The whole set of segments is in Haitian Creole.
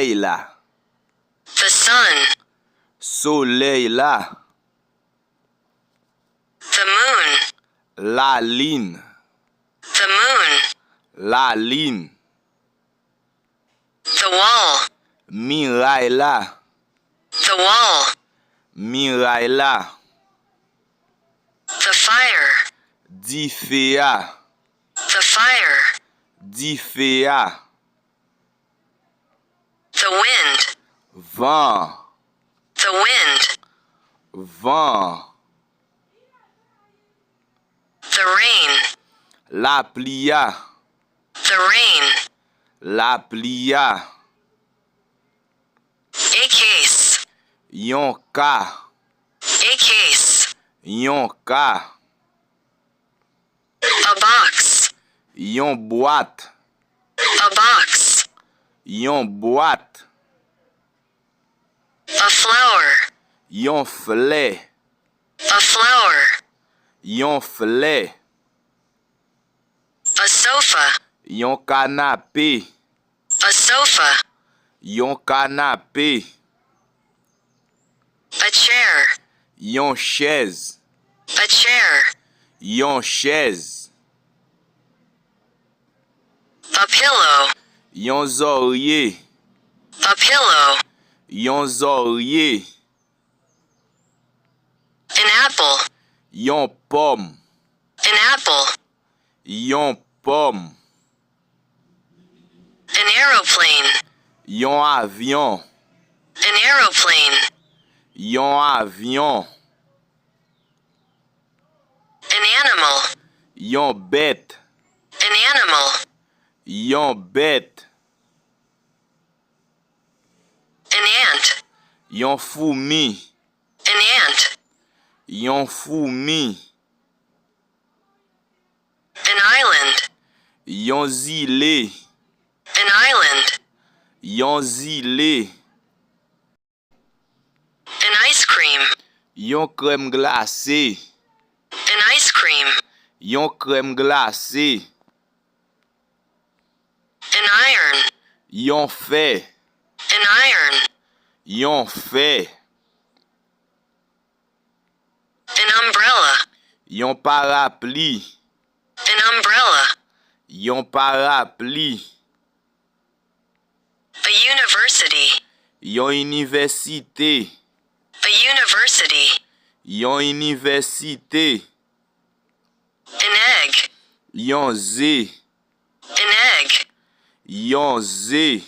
Soleil là. The sun. Soleil là. The moon. La lune. The moon. La lune. The wall. Miraille là. The wall. Miraille là. The fire. Diféa. The fire. Diféa. The wind. Vent. The wind. Vent. The rain. La plia. The rain. La plia. A case. Yon ka. A case. Yon ka. A box. Yon boîte. A box. Yon boîte. A flower. Yon fleur. A flower. Yon fleur. A sofa. Yon canapé. A sofa. Yon canapé. A chair. Yon chaise. A chair. Yon chaise. A pillow. Yon oreiller. A pillow. Yon oreiller. An apple. Yon pomme. An apple. Yon pomme. An aeroplane. Yon avion. An aeroplane. Yon avion. An animal. Yon bête. An animal. Yon bête. An ant. Yon fourmi. An ant. Yon fourmi. An island. Yon îlet. An island. Yon îlet. An ice cream. Yon crème glacée. An ice cream. Yon crème glacée. An iron. Yon fer. An iron. Yon fer. An umbrella. Yon parapluie. An umbrella. Yon parapluie. A university. Yon université. A university. Yon université. An egg. Yon zé. An egg. Yon zé.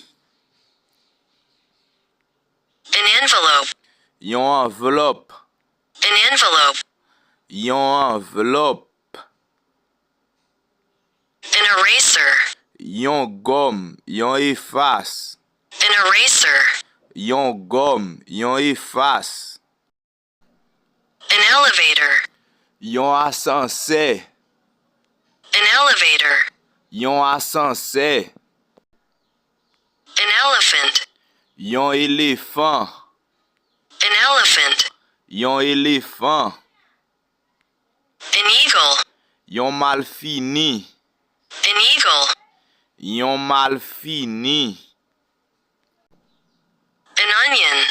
An envelope. Yon enveloppe. An envelope. Yon enveloppe. An eraser. Yon gomme. Yon efface. An eraser. Yon gomme. Yon efface. An elevator. Yon ascenseur. An elevator. Yon ascenseur. An elephant. Yon éléphant. An elephant. Yon éléphant. An eagle. Yon malfini. An eagle. Yon malfini. An onion.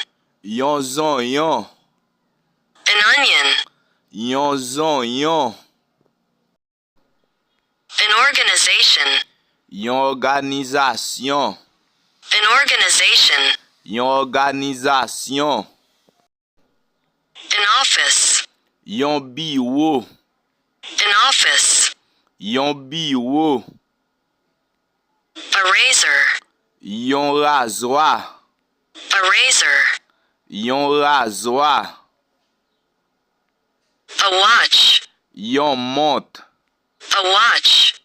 Yon zonyon. An onion. Yon zonyon. An organization. Yon organisation. An organization. Yon organisation. An office. Yon bureau. An office. Yon bureau. A razor. Yon rasoir. A razor. Yon rasoir. A watch. Yon montre. A watch.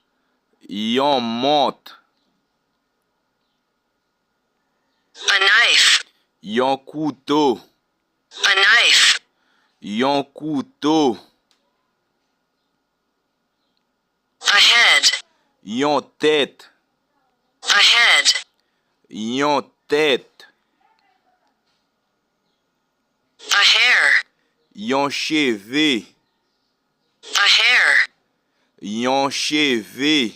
Yon montre. A knife. Yon couteau. A knife. Yon couteau. A head. Yon tête. A head. Yon tête. A hair. Yon cheveux. A hair. Yon cheveux.